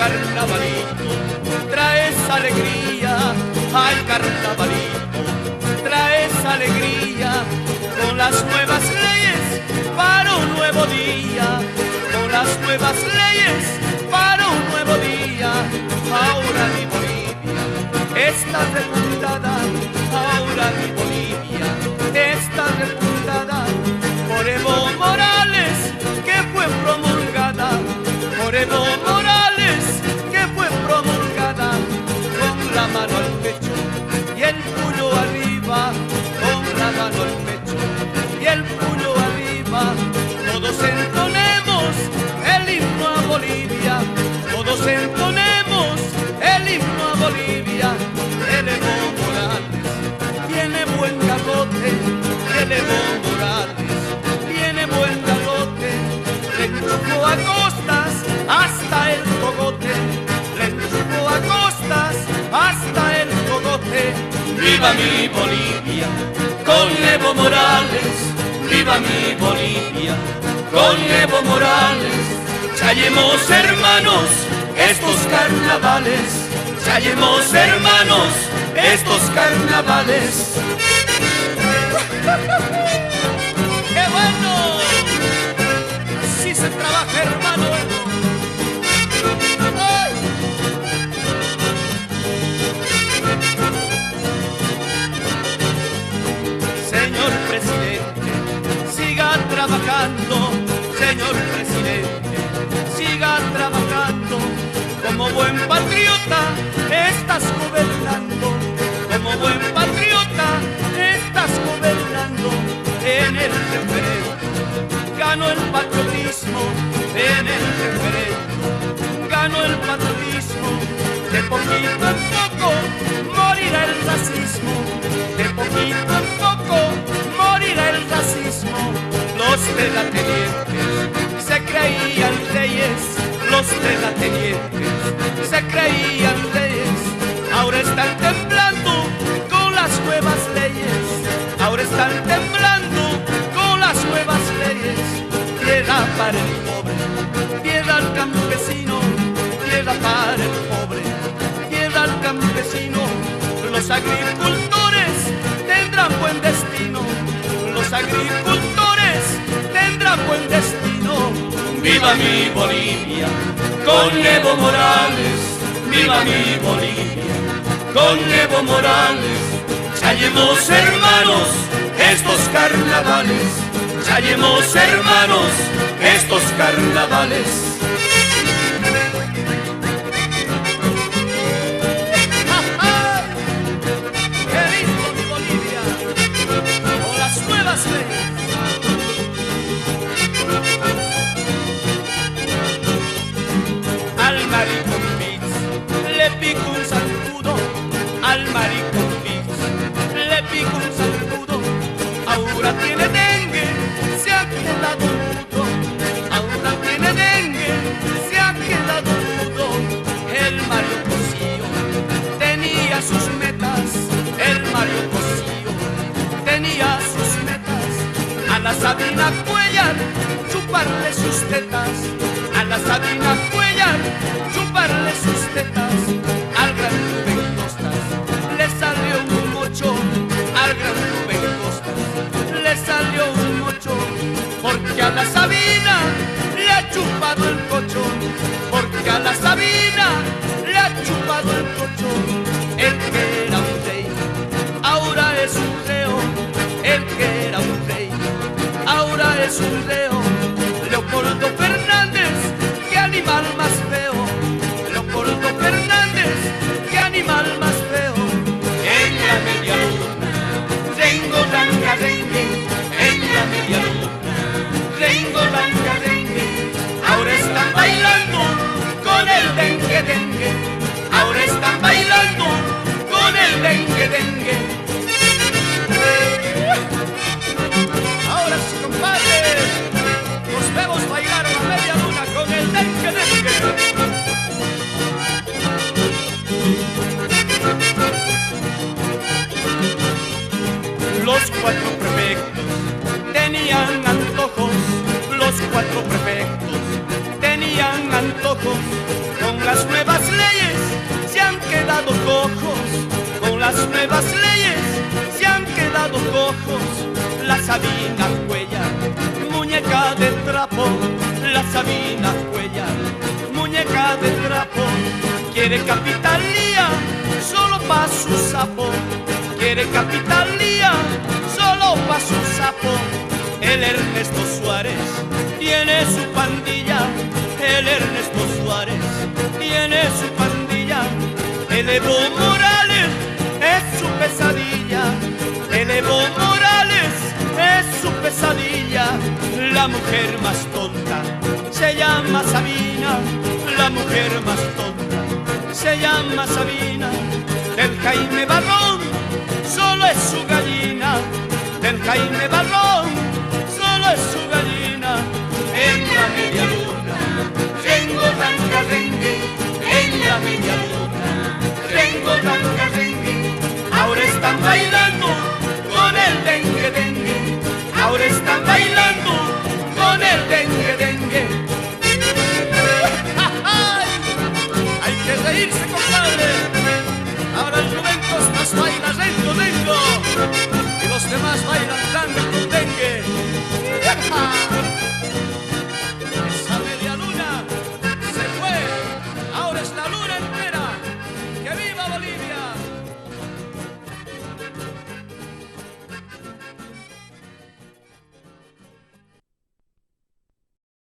carnavalito, traes alegría al carnavalito, traes alegría con las nuevas leyes para un nuevo día, con las nuevas leyes para un nuevo día. Ahora mi Bolivia está recordada, ahora mi Bolivia está recordada por Evo Morales, que fue promulgada, por Evo Morales, que fue promulgada, con la mano al pecho y el puño arriba, con la mano al pecho y el puño arriba. Todos entonemos el himno a Bolivia, todos entonemos el himno a Bolivia. El Evo Morales tiene buen garrote, el Evo Morales tiene buen garrote, le enchufó a costas hasta el cogote, le enchufó a costas hasta el cogote. Viva mi Bolivia con Evo Morales, viva mi Bolivia con Evo Morales. Chayemos hermanos estos carnavales, chayemos hermanos estos carnavales. ¡Qué bueno! Así se trabaja, hermano. ¡Ay! Señor presidente, siga trabajando. Señor presidente, siga trabajando. Como buen patriota estás gobernando, como buen patriota estás gobernando. En el referéndum ganó el patriotismo, en el referéndum ganó el patriotismo. De poquito en poco morirá el racismo, de poquito en poco morirá el racismo. Los terratenientes se creían reyes, los terratenientes se creían reyes, ahora están temblando con las nuevas leyes, ahora están temblando con las nuevas leyes. Piedad para el pobre, piedad al campesino, piedad para el pobre, piedad al campesino. Los agricultores tendrán buen destino, los agricultores tendrán buen destino. Viva mi Bolivia con Evo Morales, viva mi Bolivia con Evo Morales. Chayemos hermanos estos carnavales, chayemos hermanos estos carnavales. ¡Qué lindo mi Bolivia! Con las nuevas leyes. Al maricón Pitts le pico un zancudo, al maricón Pitts le pico un zancudo. Ahora tiene dengue, se ha quedado mudo, ahora tiene dengue, se ha quedado mudo. El Mario Cosío tenía sus metas, el Mario Cosío tenía sus metas. A la Sabina Cuellar chuparle sus tetas, a la Sabina Cuellar chuparle sus tetas. Al gran Rubén Costas le salió un mocho, al gran Rubén Costas le salió un mocho, porque a la Sabina le ha chupado el cocho, porque a la Sabina le ha chupado el cocho. El que era un rey ahora es un reo, el que era un rey ahora es un reo. Leopoldo Fernández, qué animal más feo, Leopoldo Fernández, qué animal más feo. En la media luna, rengo, ranga, rengue, en la media luna, rengo, ranga, rengue. Ahora están bailando con el dengue, dengue, ahora están bailando con el dengue, dengue. Ahora sí, compadre, nos vemos bailar a la media luna con el dengue, dengue. Los cuatro prefectos tenían antojos, los cuatro prefectos tenían antojos con las Sabina Cuellar, muñeca de trapo, la Sabina Cuellar, muñeca de trapo, quiere capitalía solo pa' su sapo, quiere capitalía solo pa' su sapo. El Ernesto Suárez tiene su pandilla, el Ernesto Suárez tiene su pandilla, el Evo Morales es su pesadilla, el Evo Morales es su pesadilla. La mujer más tonta se llama Sabina, la mujer más tonta se llama Sabina. Del Jaime Barrón solo es su gallina, del Jaime Barrón solo es su gallina. En la media luna tengo tanta rengue, en la media luna tengo tanta rengue. Ahora están bailando